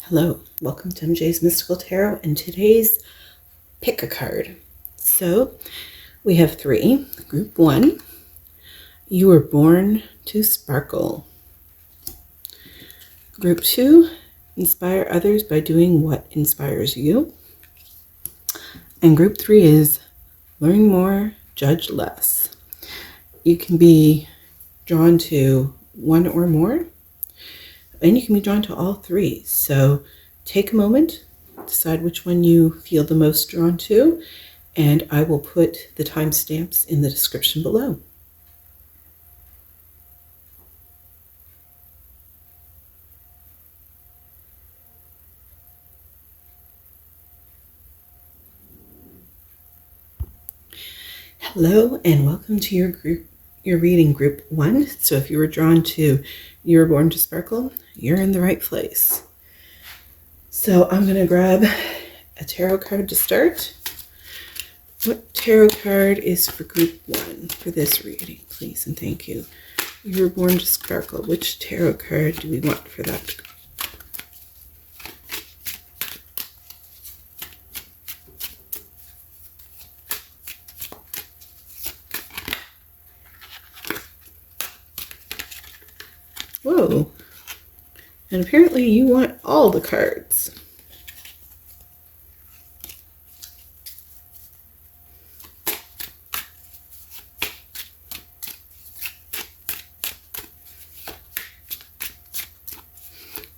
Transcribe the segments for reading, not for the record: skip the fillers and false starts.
Hello, welcome to MJ's Mystical Tarot and today's pick a card. So we have three. Group 1, you were born to sparkle. Group 2, inspire others by doing what inspires you. And group 3 is learn more, judge less. You can be drawn to one or more, and you can be drawn to all three. So take a moment, decide which one you feel the most drawn to, and I will put the timestamps in the description below. Hello and welcome to your reading group 1. So if you were drawn to you were born to sparkle, you're in the right place. So I'm going to grab a tarot card to start. What tarot card is for group 1 for this reading, please and thank you? You were born to sparkle. Which tarot card do we want for that? Whoa. And apparently you want all the cards.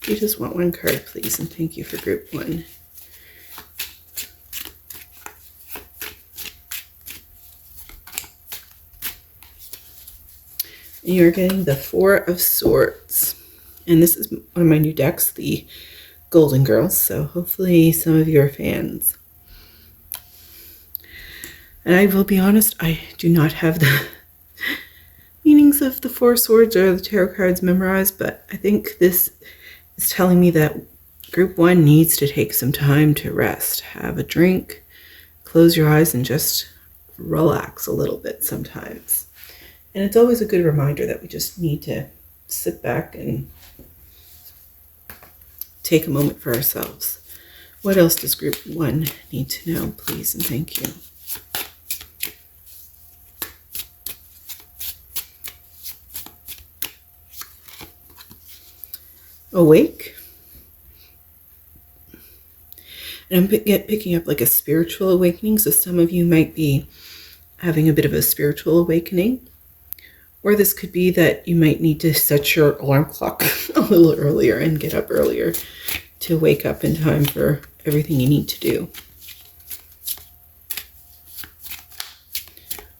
You just want one card, please, and thank you for group 1. And you're getting the 4 of Swords. And this is one of my new decks, the Golden Girls, so hopefully some of you are fans. And I will be honest, I do not have the meanings of the 4 swords or the tarot cards memorized, but I think this is telling me that group 1 needs to take some time to rest. Have a drink, close your eyes, and just relax a little bit sometimes. And it's always a good reminder that we just need to sit back and take a moment for ourselves. What else does group 1 need to know, please and thank you? Awake. And I'm picking up like a spiritual awakening, so some of you might be having a bit of a spiritual awakening. Or this could be that you might need to set your alarm clock a little earlier and get up earlier to wake up in time for everything you need to do.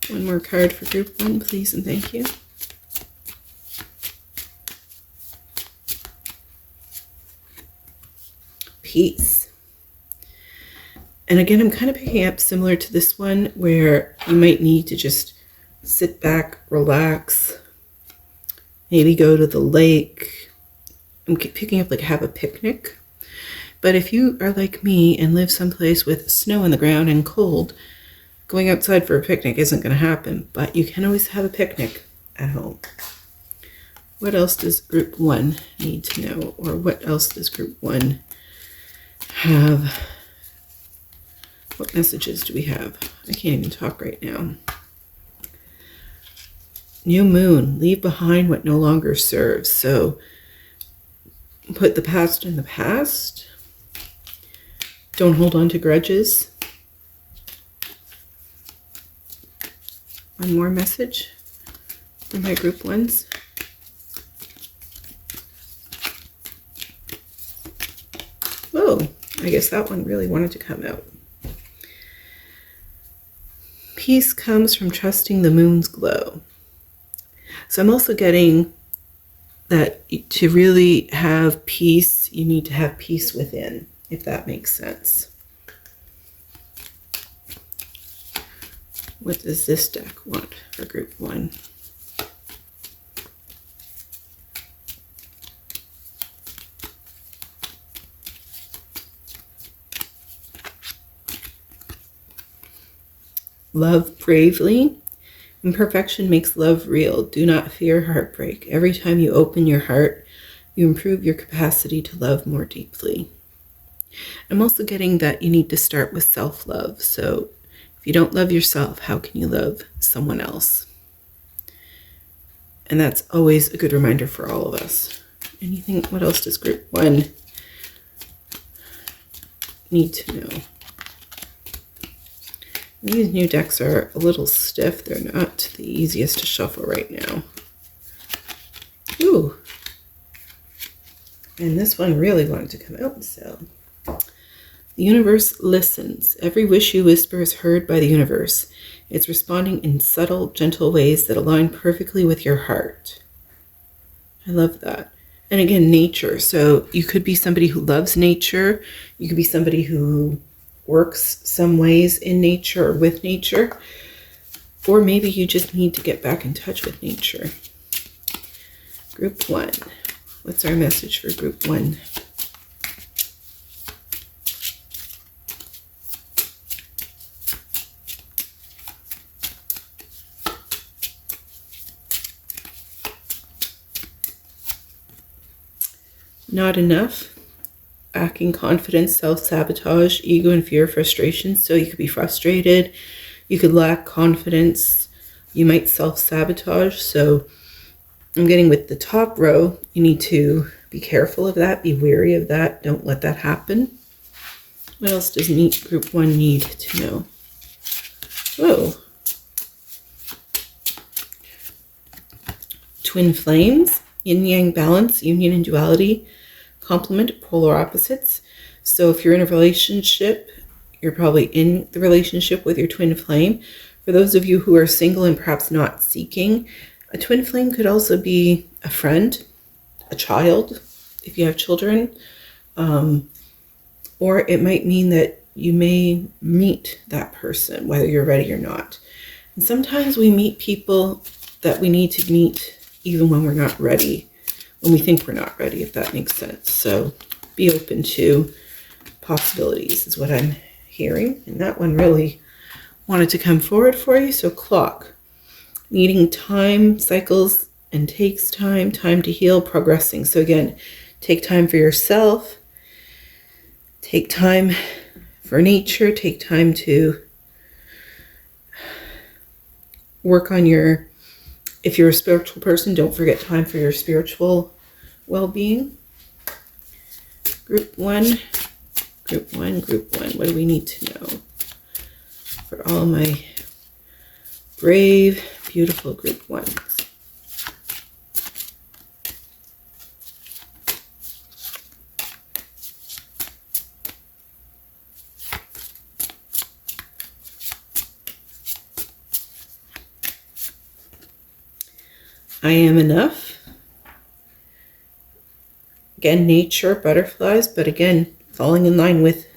One more card for group 1, please and thank you. Peace. And again, I'm kind of picking up similar to this one where you might need to just sit back, relax, maybe go to the lake. I'm picking up like have a picnic. But if you are like me and live someplace with snow on the ground and cold, going outside for a picnic isn't going to happen, but you can always have a picnic at home. What else does group 1 need to know? Or what else does group 1 have? What messages do we have? I can't even talk right now. New moon, leave behind what no longer serves. So put the past in the past. Don't hold on to grudges. One more message for my group 1s. Whoa, I guess that one really wanted to come out. Peace comes from trusting the moon's glow. So I'm also getting that to really have peace, you need to have peace within, if that makes sense. What does this deck want for group 1? Love bravely. Imperfection makes love real. Do not fear heartbreak. Every time you open your heart, you improve your capacity to love more deeply. I'm also getting that you need to start with self-love. So if you don't love yourself, how can you love someone else? And that's always a good reminder for all of us. Anything, what else does group 1 need to know? These new decks are a little stiff. They're not the easiest to shuffle right now. Ooh. And this one really wanted to come out, so. The universe listens. Every wish you whisper is heard by the universe. It's responding in subtle, gentle ways that align perfectly with your heart. I love that. And again, nature. So you could be somebody who loves nature. You could be somebody who works some ways in nature or with nature. Or maybe you just need to get back in touch with nature. Group 1. What's our message for group 1? Not enough. Lacking confidence, self-sabotage, ego and fear, frustration. So you could be frustrated. You could lack confidence. You might self-sabotage. So I'm getting with the top row, you need to be careful of that. Be wary of that. Don't let that happen. What else does group 1 need to know? Whoa. Twin flames, yin-yang balance, union and duality, complement, polar opposites. So if you're in a relationship, you're probably in the relationship with your twin flame. For those of you who are single and perhaps not seeking, a twin flame could also be a friend, a child, if you have children, or it might mean that you may meet that person, whether you're ready or not. And sometimes we meet people that we need to meet even when we're not ready, when we think we're not ready, if that makes sense. So be open to possibilities is what I'm hearing. And that one really wanted to come forward for you. So clock, needing time, cycles, and takes time to heal, progressing. So again, take time for yourself, take time for nature, take time to work on your, if you're a spiritual person, don't forget time for your spiritual well-being. Group 1, group 1, group 1. What do we need to know for all my brave, beautiful group 1s? I am enough. Again, nature, butterflies, but again, falling in line with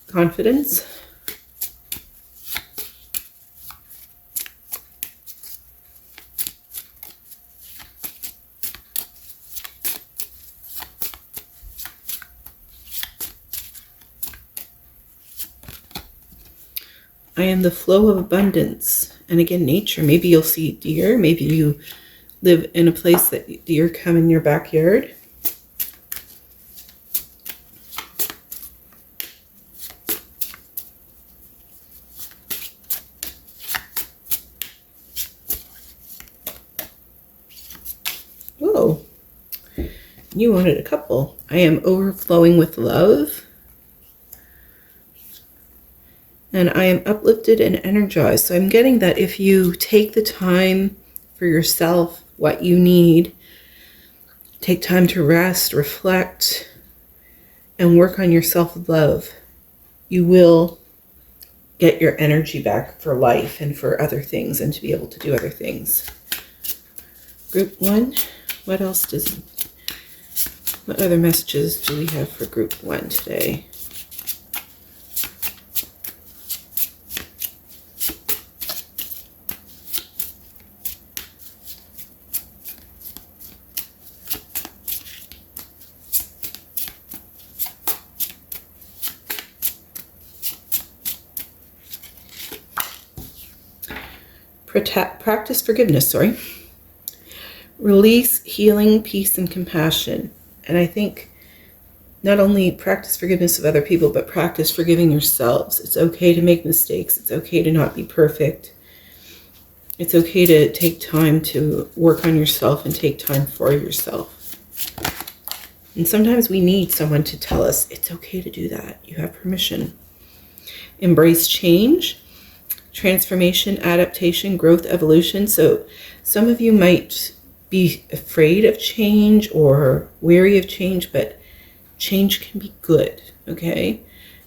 confidence. I am the flow of abundance. And again, nature. Maybe you'll see deer. Maybe you live in a place that deer come in your backyard. Whoa. You wanted a couple. I am overflowing with love. And I am uplifted and energized. So I'm getting that if you take the time for yourself, what you need, take time to rest, reflect, and work on your self-love, you will get your energy back for life and for other things and to be able to do other things. Group 1, what other messages do we have for group 1 today? Practice forgiveness, Release, healing, peace, and compassion. And I think not only practice forgiveness of other people, but practice forgiving yourselves. It's okay to make mistakes. It's okay to not be perfect. It's okay to take time to work on yourself and take time for yourself. And sometimes we need someone to tell us it's okay to do that. You have permission. Embrace change, transformation, adaptation, growth, evolution. So some of you might be afraid of change or wary of change, but change can be good, okay?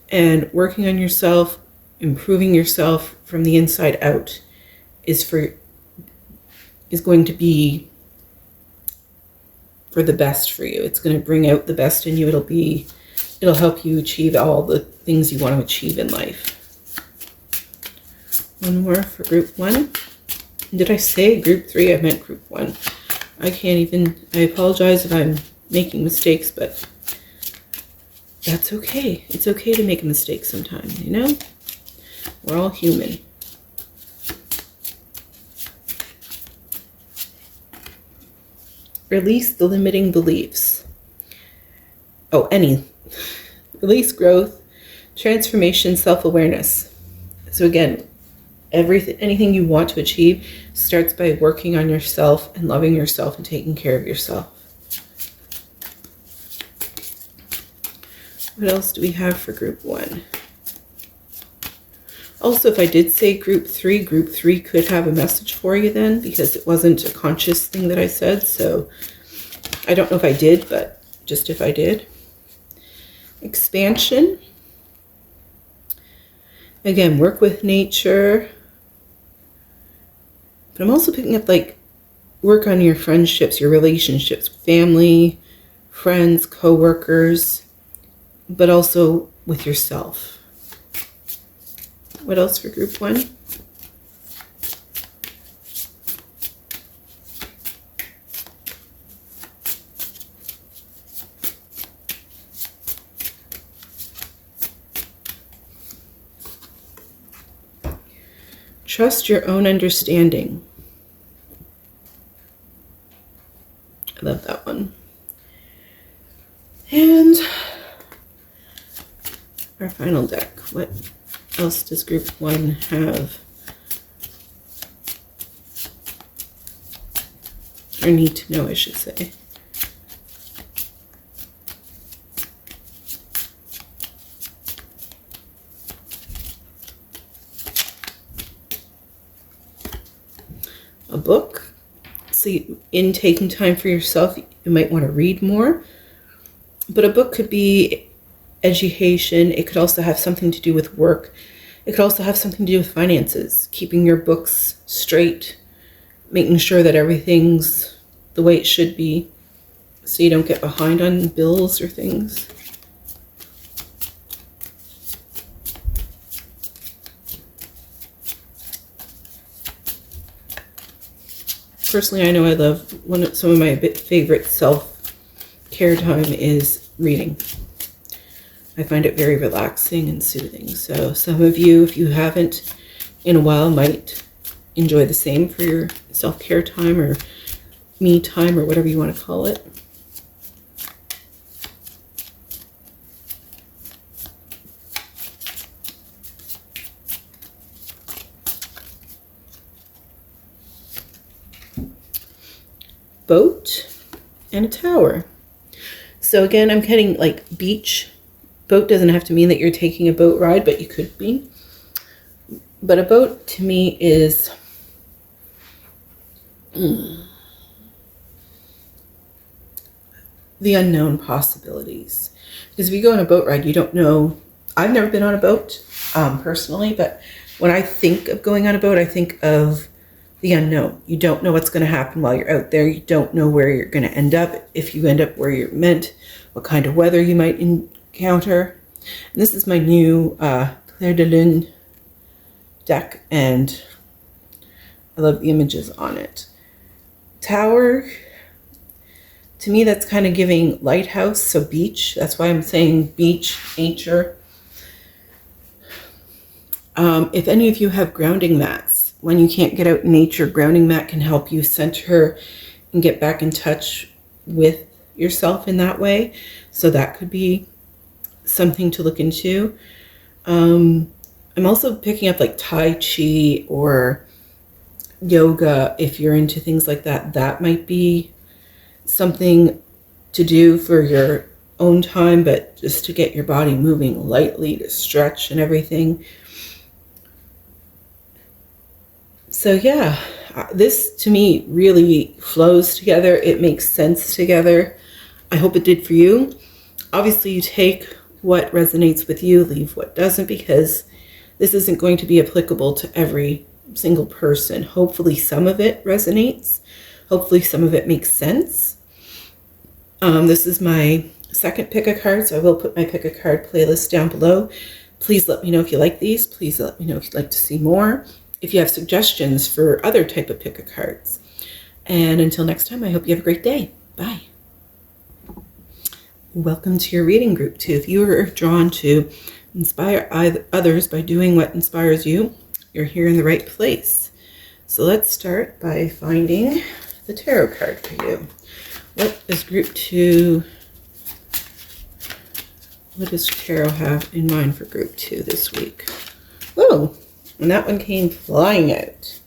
And working on yourself, improving yourself from the inside out is going to be for the best for you. It's going to bring out the best in you. It'll help you achieve all the things you want to achieve in life. One more for group 1. Did I say group 3? I meant group 1. I apologize if I'm making mistakes, but that's okay. It's okay to make a mistake sometimes, you know? We're all human. Release the limiting beliefs. Release growth, transformation, self-awareness. So again, anything you want to achieve starts by working on yourself and loving yourself and taking care of yourself. What else do we have for group 1? Also, if I did say group 3 could have a message for you then, because it wasn't a conscious thing that I said. So I don't know if I did, but just if I did. Expansion. Again, work with nature. But I'm also picking up work on your friendships, your relationships, family, friends, co-workers, but also with yourself. What else for group 1? Trust your own understanding. I love that one. And our final deck. What else does group 1 have? Or need to know, I should say. A book. So in taking time for yourself, you might want to read more. But a book could be education. It could also have something to do with work. It could also have something to do with finances, keeping your books straight, making sure that everything's the way it should be so you don't get behind on bills or things. Personally, I know I love some of my favorite self-care time is reading. I find it very relaxing and soothing. So some of you, if you haven't in a while, might enjoy the same for your self-care time or me time or whatever you want to call it. Boat and a tower. So again, I'm getting beach. Boat doesn't have to mean that you're taking a boat ride, but you could be. But a boat to me is the unknown possibilities. Because if you go on a boat ride, you don't know. I've never been on a boat personally, but when I think of going on a boat, I think of the unknown. You don't know what's going to happen while you're out there. You don't know where you're going to end up. If you end up where you're meant, what kind of weather you might encounter. And this is my new Clair de Lune deck, and I love the images on it. Tower, to me, that's kind of giving lighthouse, so beach. That's why I'm saying beach, nature. If any of you have grounding mats, when you can't get out in nature, grounding mat can help you center and get back in touch with yourself in that way. So that could be something to look into. I'm also picking up like Tai Chi or yoga. If you're into things like that, that might be something to do for your own time, but just to get your body moving lightly, to stretch and everything. So yeah, this to me really flows together. It makes sense together. I hope it did for you. Obviously, you take what resonates with you, leave what doesn't, because this isn't going to be applicable to every single person. Hopefully some of it resonates. Hopefully some of it makes sense. This is my second pick a card, so I will put my pick a card playlist down below. Please let me know if you like these. Please let me know if you'd like to see more. If you have suggestions for other type of pick a cards. And until next time, I hope you have a great day. Bye. Welcome to your reading group 2. If you are drawn to inspire others by doing what inspires you, you're here in the right place. So let's start by finding the tarot card for you. What does group 2, what does tarot have in mind for group 2 this week? Whoa, and that one came flying out.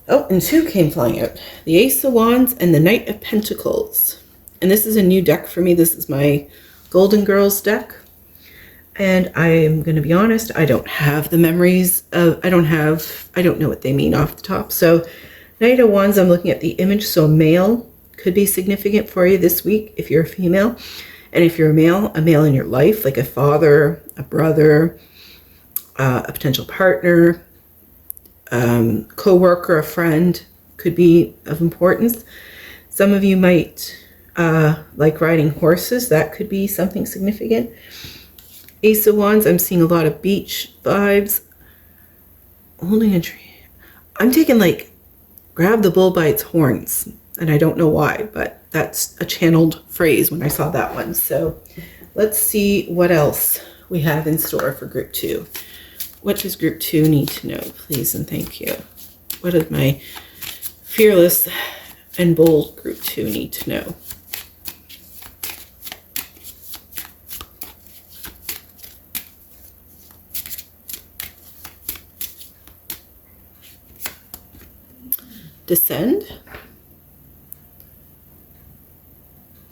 Oh, and 2 came flying out. The Ace of Wands and the Knight of Pentacles. And this is a new deck for me. This is my Golden Girls deck. And I'm going to be honest, I don't have the memories of, I don't know what they mean off the top. So Knight of Wands, I'm looking at the image. So male could be significant for you this week if you're a female. And if you're a male in your life, like a father, a brother, a potential partner, co-worker, a friend could be of importance. Some of you might like riding horses. That could be something significant. Ace of Wands, I'm seeing a lot of beach vibes. Holding a tree. I'm taking like grab the bull by its horns. And I don't know why, but that's a channeled phrase when I saw that one. So let's see what else we have in store for group 2. What does group 2 need to know, please and thank you? What does my fearless and bold group 2 need to know? Descend.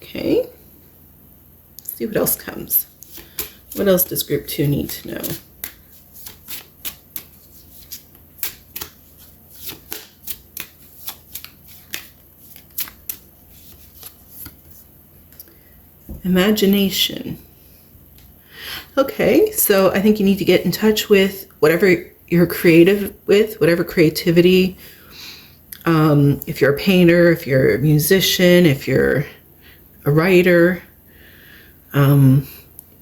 Okay. Let's see what else comes. What else does group 2 need to know? Imagination. Okay, so I think you need to get in touch with whatever you're creative with, whatever creativity. If you're a painter, if you're a musician, if you're a writer, you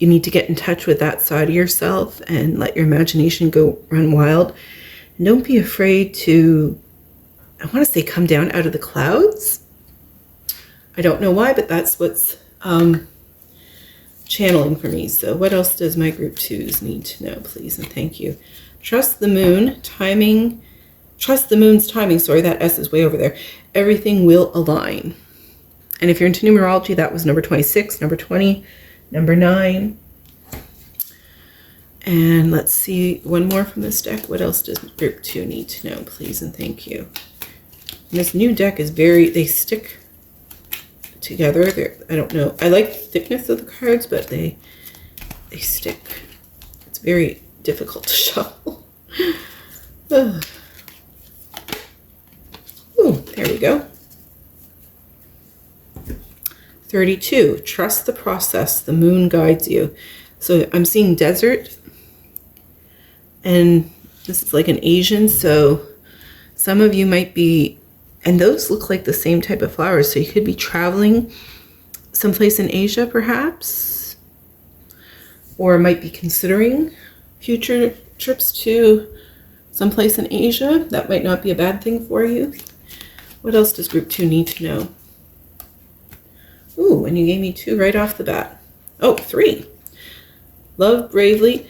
need to get in touch with that side of yourself and let your imagination go run wild. And don't be afraid to, I want to say, come down out of the clouds. I don't know why, but that's what's channeling for me. So what else does my group 2s need to know, please and thank you? Trust the moon, timing. Trust the moon's timing. Sorry, that S is way over there. Everything will align. And if you're into numerology, that was number 26, number 20, number 9. And let's see one more from this deck. What else does group 2 need to know, please and thank you? And this new deck is they stick together. I don't know. I like the thickness of the cards, but they stick. It's very difficult to shuffle. Ooh, there we go. 32, trust the process. The moon guides you. So I'm seeing desert, and this is like an Asian, so some of you might be, and those look like the same type of flowers, so you could be traveling someplace in Asia perhaps, or might be considering future trips to someplace in Asia. That might not be a bad thing for you. What else does group 2 need to know? Ooh, and you gave me 2 right off the bat. Oh, 3. Love bravely.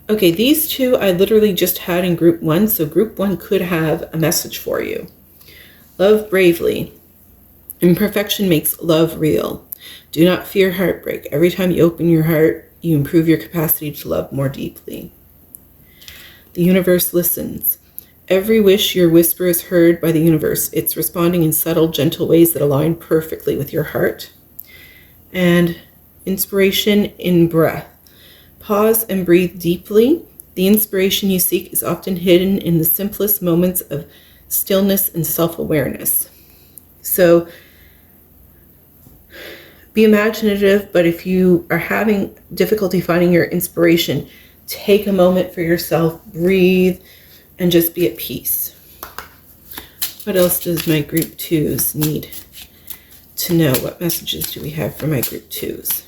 Okay, these 2 I literally just had in group 1, so group 1 could have a message for you. Love bravely. Imperfection makes love real. Do not fear heartbreak. Every time you open your heart, you improve your capacity to love more deeply. The universe listens. Every wish, your whisper is heard by the universe. It's responding in subtle, gentle ways that align perfectly with your heart. And inspiration in breath. Pause and breathe deeply. The inspiration you seek is often hidden in the simplest moments of stillness and self-awareness. So be imaginative, but if you are having difficulty finding your inspiration, take a moment for yourself, breathe, and just be at peace. What else does my group 2s need to know? What messages do we have for my group 2s?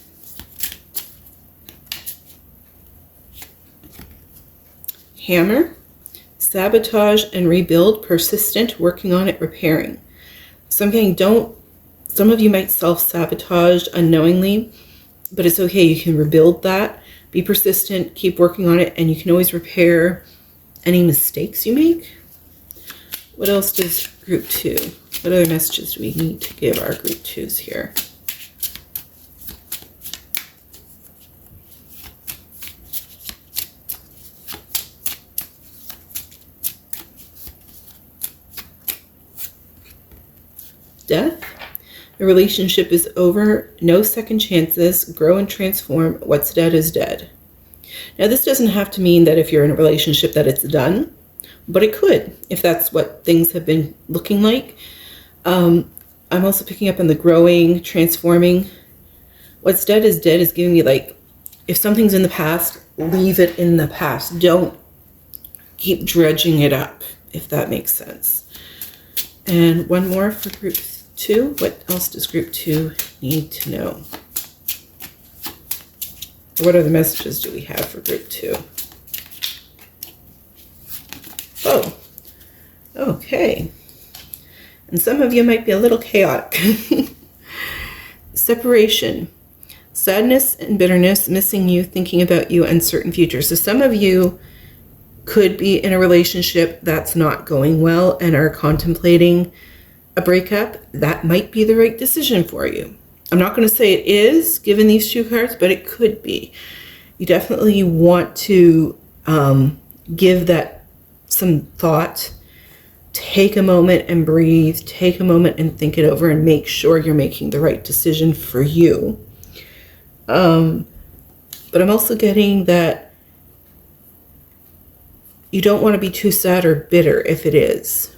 Hammer, sabotage and rebuild, persistent, working on it, repairing. So I'm getting some of you might self-sabotage unknowingly, but it's okay. You can rebuild that. Be persistent, keep working on it, and you can always repair any mistakes you make. What else does group 2? What other messages do we need to give our group 2s here? Death. The relationship is over. No second chances. Grow and transform. What's dead is dead. Now, this doesn't have to mean that if you're in a relationship that it's done, but it could, if that's what things have been looking like. I'm also picking up on the growing, transforming. What's dead is giving me, like, if something's in the past, leave it in the past. Don't keep dredging it up, if that makes sense. And one more for group 2. What else does group 2 need to know? What other messages do we have for group 2? Oh, okay. And some of you might be a little chaotic. Separation. Sadness and bitterness, missing you, thinking about you, uncertain future. So some of you could be in a relationship that's not going well and are contemplating a breakup. That might be the right decision for you. I'm not going to say it is, given these 2 cards, but it could be. You definitely want to give that some thought. Take a moment and breathe. Take a moment and think it over and make sure you're making the right decision for you. But I'm also getting that you don't want to be too sad or bitter if it is.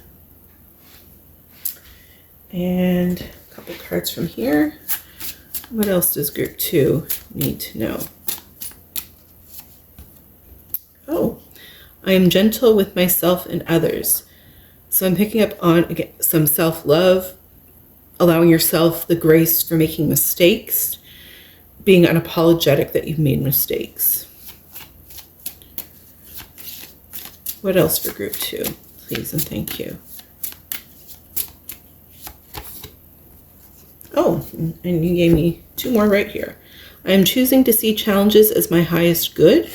And a couple cards from here. What else does group 2 need to know? Oh, I am gentle with myself and others. So I'm picking up on, again, some self-love, allowing yourself the grace for making mistakes, being unapologetic that you've made mistakes. What else for group 2? Please and thank you. Oh, and you gave me 2 more right here. I am choosing to see challenges as my highest good.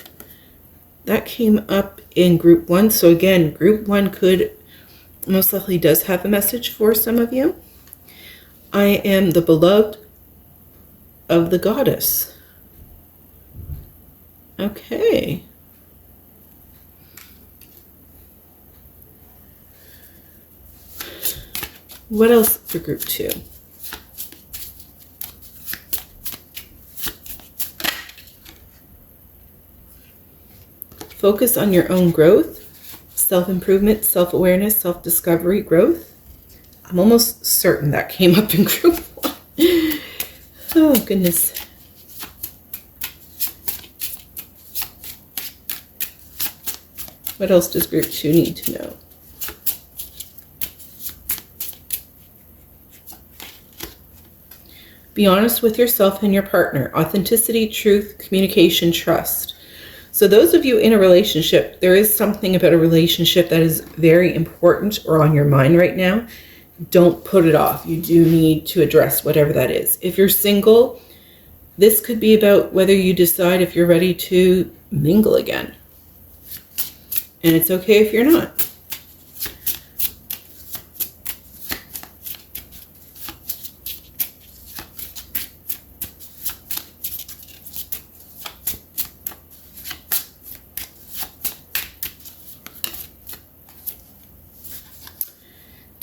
That came up in group 1. So again, group 1 could most likely does have a message for some of you. I am the beloved of the goddess. Okay. What else for group 2? Focus on your own growth, self-improvement, self-awareness, self-discovery, growth. I'm almost certain that came up in group 1. Oh, goodness. What else does group 2 need to know? Be honest with yourself and your partner. Authenticity, truth, communication, trust. So those of you in a relationship, there is something about a relationship that is very important or on your mind right now. Don't put it off. You do need to address whatever that is. If you're single, this could be about whether you decide if you're ready to mingle again. And it's okay if you're not.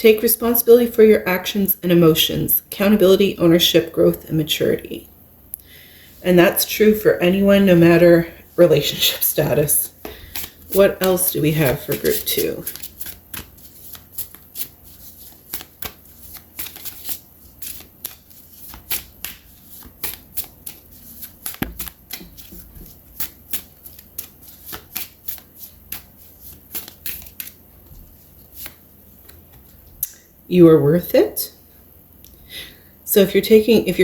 Take responsibility for your actions and emotions. Accountability, ownership, growth, and maturity. And that's true for anyone, no matter relationship status. What else do we have for group 2? You are worth it. So if you're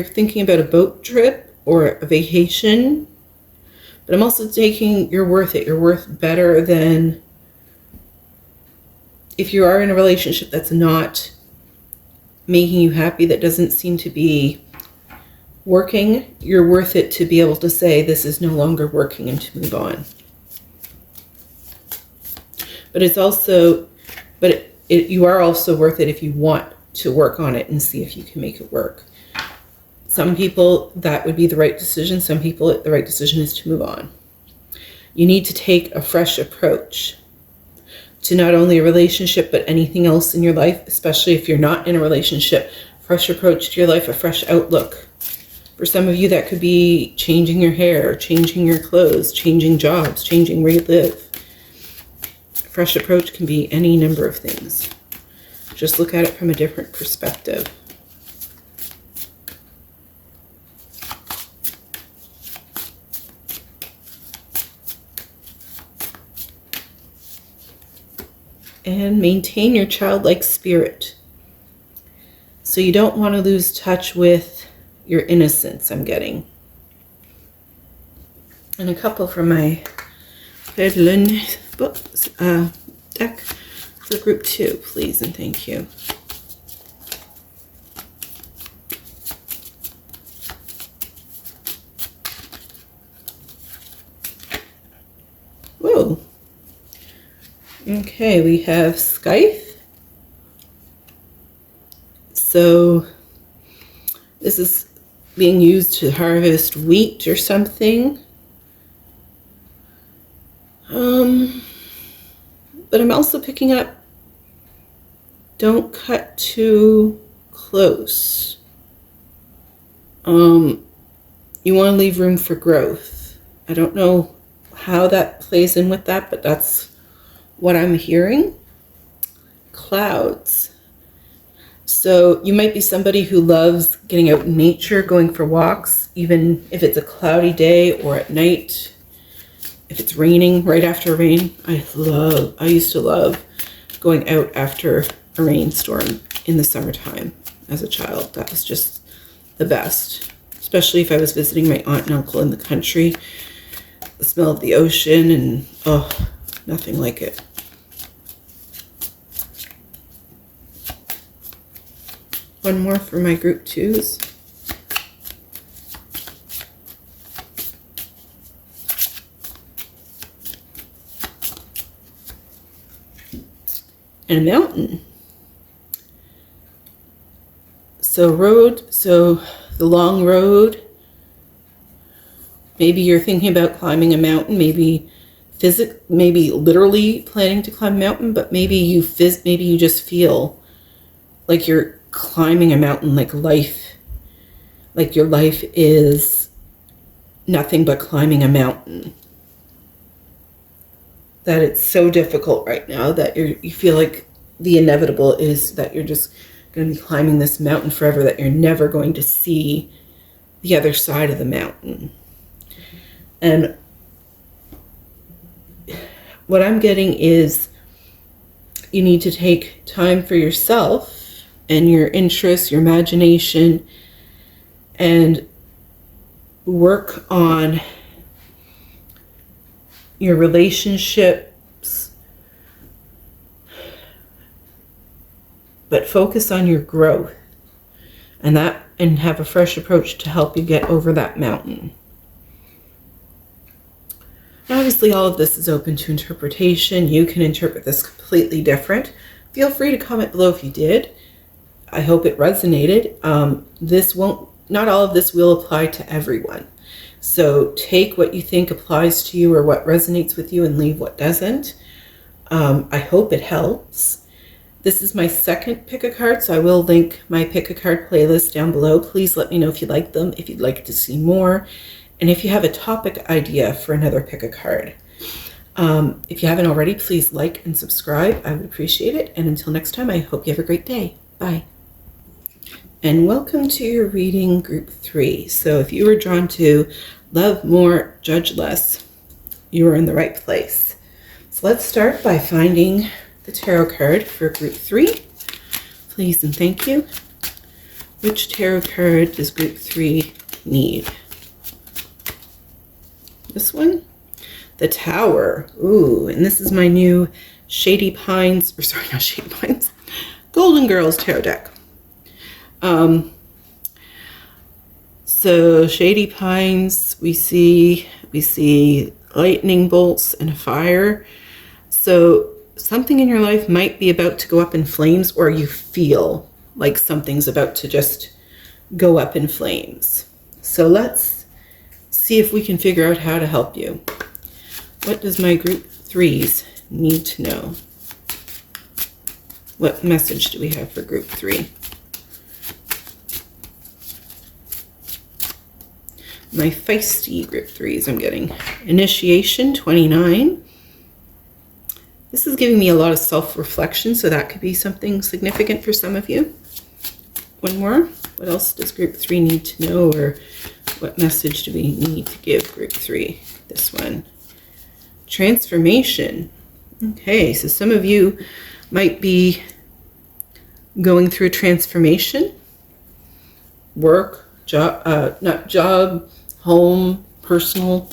thinking about a boat trip or a vacation, but I'm also taking you're worth it. You're worth better than if you are in a relationship that's not making you happy, that doesn't seem to be working. You're worth it to be able to say this is no longer working and to move on. But it's also, you are also worth it if you want to work on it and see if you can make it work. Some people, that would be the right decision. Some people, the right decision is to move on. You need to take a fresh approach to not only a relationship, but anything else in your life, especially if you're not in a relationship. Fresh approach to your life, a fresh outlook. For some of you, that could be changing your hair, changing your clothes, changing jobs, changing where you live. Fresh approach can be any number of things. Just look at it from a different perspective. And maintain your childlike spirit. So you don't want to lose touch with your innocence, I'm getting. And a couple from my Redlin books, deck for group 2, please and thank you. Whoa. Okay, we have scythe. So this is being used to harvest wheat or something. But I'm also picking up, don't cut too close. You want to leave room for growth. I don't know how that plays in with that, but that's what I'm hearing. Clouds. So you might be somebody who loves getting out in nature, going for walks, even if it's a cloudy day or at night. If it's raining, right after rain, I used to love going out after a rainstorm in the summertime as a child. That was just the best, especially if I was visiting my aunt and uncle in the country. The smell of the ocean and, oh, nothing like it. One more for my group 2s. And a mountain. So the long road, maybe you're thinking about climbing a mountain, maybe literally planning to climb a mountain, but maybe you just feel like you're climbing a mountain, like your life is nothing but climbing a mountain. That it's so difficult right now that you feel like the inevitable is that you're just going to be climbing this mountain forever, that you're never going to see the other side of the mountain. And what I'm getting is you need to take time for yourself and your interests, your imagination, and work on your relationships, but focus on your growth and have a fresh approach to help you get over that mountain. Obviously, all of this is open to interpretation. You can interpret this completely different. Feel free to comment below if you did. I hope it resonated. Not all of this will apply to everyone. So take what you think applies to you or what resonates with you and leave what doesn't. I hope it helps. This is my second pick a card, so I will link my pick a card playlist down below. Please let me know if you like them, if you'd like to see more, and if you have a topic idea for another pick a card. If you haven't already, please like and subscribe. I would appreciate it. And until next time, I hope you have a great day. Bye. And welcome to your reading group 3. So if you were drawn to love more, judge less, you are in the right place. So let's start by finding the tarot card for group 3. Please and thank you. Which tarot card does group 3 need? This one? The Tower. Ooh, and this is my new Shady Pines, or sorry, not Shady Pines, Golden Girls tarot deck. So Shady Pines, we see lightning bolts and fire. So something in your life might be about to go up in flames, or you feel like something's about to just go up in flames. So let's see if we can figure out how to help you. What does my group 3s need to know? What message do we have for group 3? My feisty group 3s I'm getting. Initiation, 29. This is giving me a lot of self-reflection, so that could be something significant for some of you. One more. What else does group 3 need to know, or what message do we need to give group 3? This one. Transformation. Okay, so some of you might be going through a transformation. Work, job, home, personal.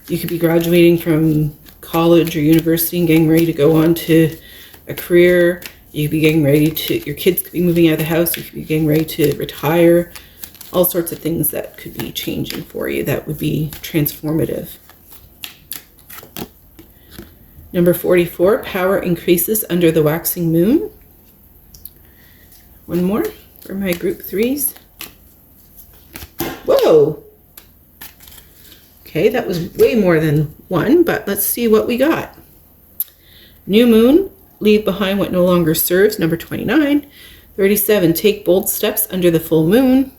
You could be graduating from college or university and getting ready to go on to a career. You could be getting ready to, your kids could be moving out of the house. You could be getting ready to retire. All sorts of things that could be changing for you. That would be transformative. Number 44, power increases under the waxing moon. One more for my group 3s. Whoa! Okay, that was way more than one, but let's see what we got. New moon, leave behind what no longer serves, number 29. 37, take bold steps under the full moon.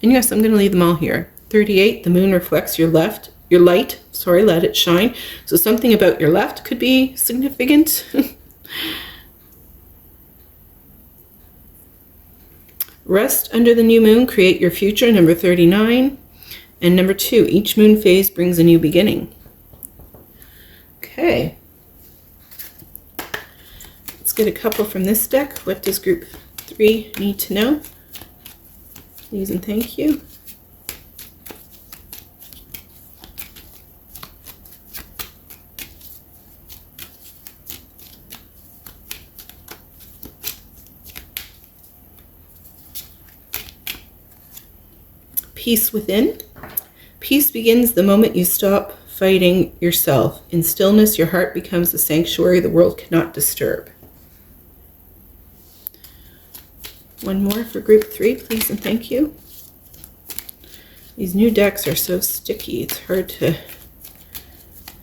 And yes, I'm going to leave them all here. 38, the moon reflects your light, let it shine. So something about your left could be significant. Rest under the new moon, create your future, number 39. And number 2, each moon phase brings a new beginning. Okay. Let's get a couple from this deck. What does group 3 need to know? Please and thank you. Peace within. Peace begins the moment you stop fighting yourself. In stillness, your heart becomes a sanctuary the world cannot disturb. One more for group 3, please and thank you. These new decks are so sticky. It's hard to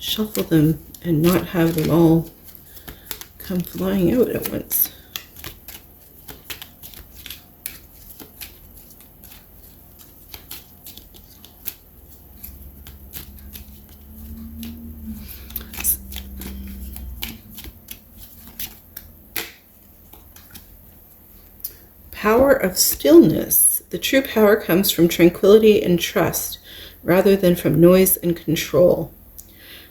shuffle them and not have them all come flying out at once. Power of stillness. The true power comes from tranquility and trust rather than from noise and control.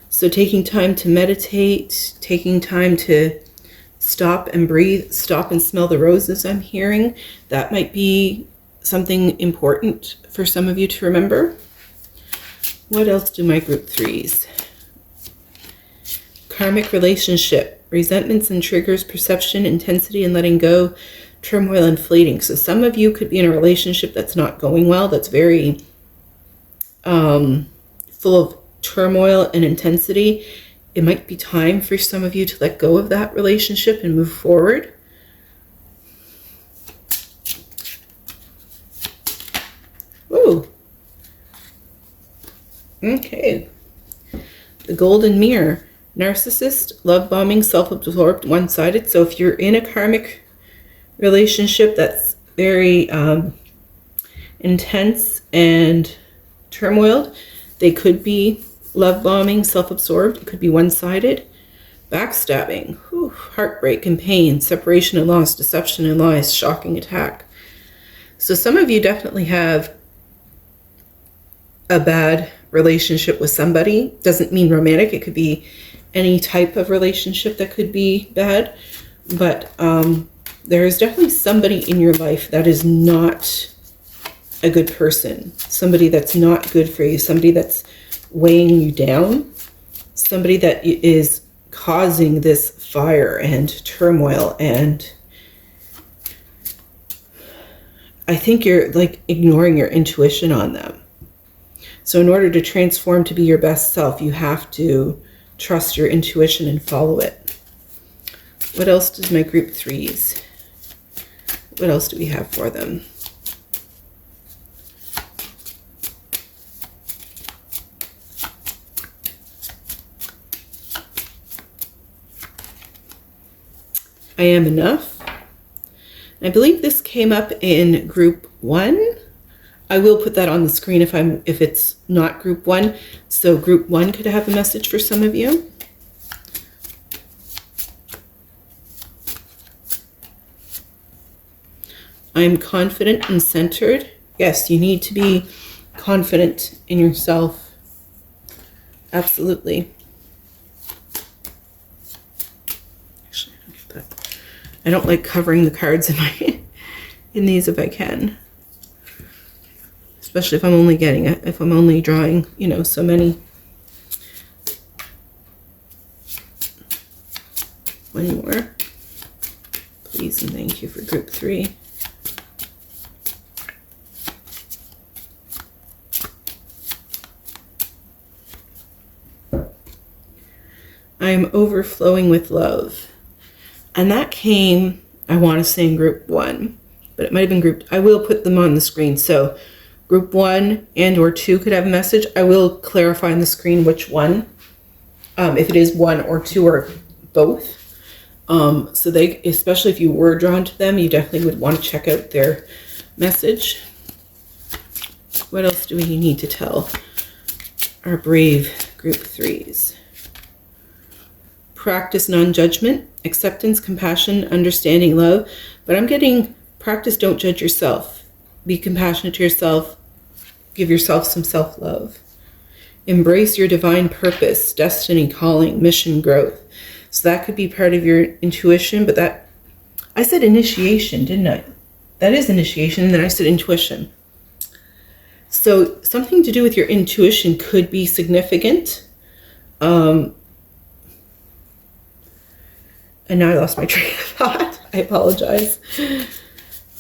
So taking time to meditate, taking time to stop and breathe, stop and smell the roses I'm hearing, that might be something important for some of you to remember. What else do my group 3s? Karmic relationship. Resentments and triggers, perception, intensity, and letting go, turmoil and fleeting. So some of you could be in a relationship that's not going well, that's very full of turmoil and intensity. It might be time for some of you to let go of that relationship and move forward. Ooh. Okay. The golden mirror. Narcissist, love bombing, self-absorbed, one-sided. So if you're in a karmic relationship that's very intense and turmoiled, they could be love bombing, self-absorbed. It could be one-sided. Backstabbing, heartbreak and pain, separation and loss, deception and lies, shocking attack. So some of you definitely have a bad relationship with somebody. Doesn't mean romantic. It could be any type of relationship that could be bad. But there is definitely somebody in your life that is not a good person. Somebody that's not good for you. Somebody that's weighing you down. Somebody that is causing this fire and turmoil, and I think you're like ignoring your intuition on them. So in order to transform to be your best self, you have to trust your intuition and follow it. What else does my group threes? What else do we have for them? I am enough. I believe this came up in group 1. I will put that on the screen if it's not group 1. So group 1 could have a message for some of you. I'm confident and centered. Yes, you need to be confident in yourself. Absolutely. I don't like covering the cards in these if I can, especially if I'm only drawing, so many. One more, please and thank you for group 3. I'm overflowing with love. And that came, I want to say in group 1, but it might have been grouped. I will put them on the screen. So group 1 and or 2 could have a message. I will clarify on the screen which one, if it is 1 or 2 or both. So they, especially if you were drawn to them, you definitely would want to check out their message. What else do we need to tell our brave group 3s? Practice non-judgment, acceptance, compassion, understanding, love. But I'm getting practice, don't judge yourself. Be compassionate to yourself. Give yourself some self-love. Embrace your divine purpose, destiny, calling, mission, growth. So that could be part of your intuition, but that, I said initiation, didn't I? That is initiation, and then I said intuition. So something to do with your intuition could be significant. And now I lost my train of thought. I apologize.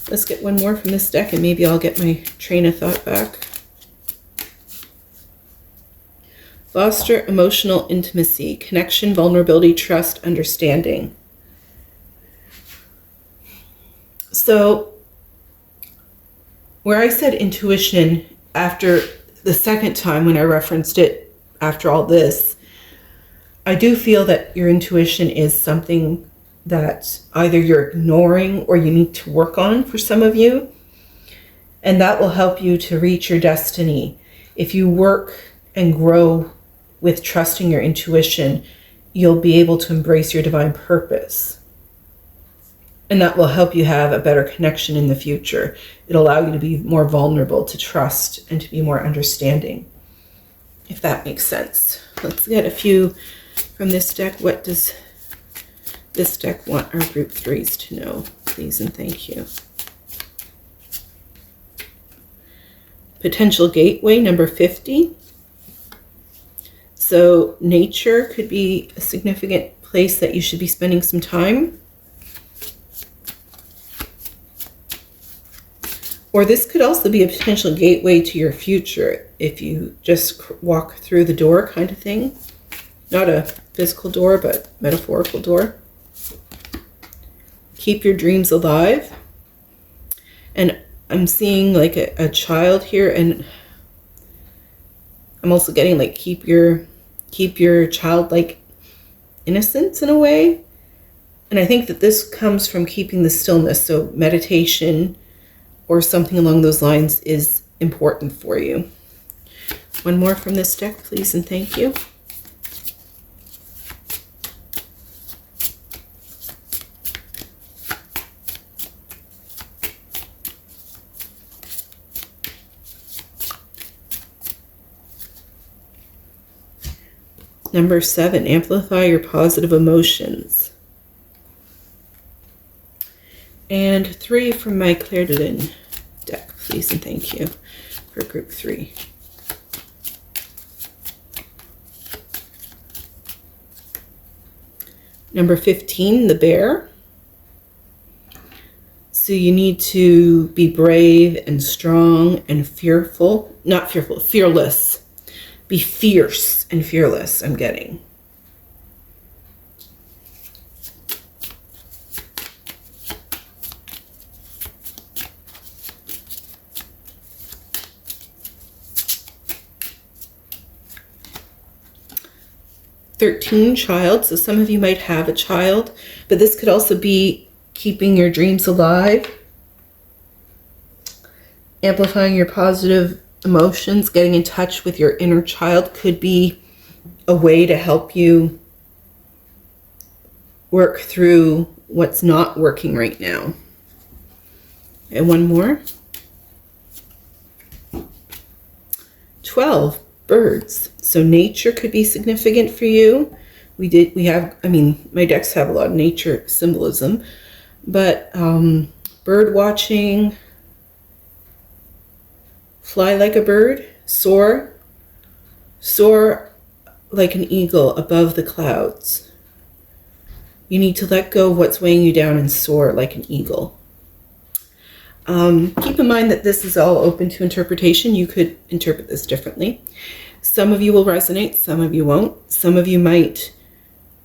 Let's get one more from this deck and maybe I'll get my train of thought back. Foster emotional intimacy, connection, vulnerability, trust, understanding. So where I said intuition after the second time when I referenced it after all this, I do feel that your intuition is something that either you're ignoring or you need to work on for some of you. And that will help you to reach your destiny. If you work and grow with trusting your intuition, you'll be able to embrace your divine purpose. And that will help you have a better connection in the future. It'll allow you to be more vulnerable, to trust, and to be more understanding, if that makes sense. Let's get a few from this deck. What does this deck want our group 3s to know? Please and thank you. Potential gateway, number 50. So nature could be a significant place that you should be spending some time. Or this could also be a potential gateway to your future if you just walk through the door kind of thing. Not a physical door, but metaphorical door. Keep your dreams alive. And I'm seeing like a child here, and I'm also getting like keep your childlike innocence in a way. And I think that this comes from keeping the stillness. So meditation or something along those lines is important for you. One more from this deck, please, and thank you. Number 7, amplify your positive emotions. And 3 from my Claire de Lune deck, please, and thank you for group 3. Number 15, the bear. So you need to be brave and strong and fearful, not fearful, fearless. Be fierce and fearless, I'm getting. "13, child." So some of you might have a child, but this could also be keeping your dreams alive, amplifying your positive emotions. Getting in touch with your inner child could be a way to help you work through what's not working right now. And one more. 12, birds. So nature could be significant for you. My decks have a lot of nature symbolism, but bird watching, fly like a bird, soar like an eagle above the clouds. You need to let go of what's weighing you down and soar like an eagle. Keep in mind that this is all open to interpretation. You could interpret this differently. Some of you will resonate, some of you won't. Some of you might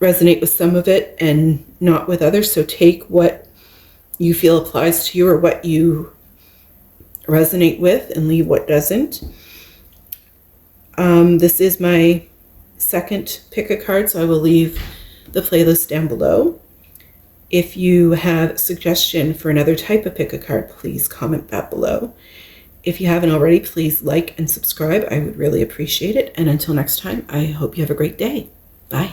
resonate with some of it and not with others. So take what you feel applies to you or what you resonate with and leave what doesn't. This is my second pick a card, so I will leave the playlist down below. If you have a suggestion for another type of pick a card, please comment that below. If you haven't already, please like and subscribe. I would really appreciate it. And until next time, I hope you have a great day. Bye.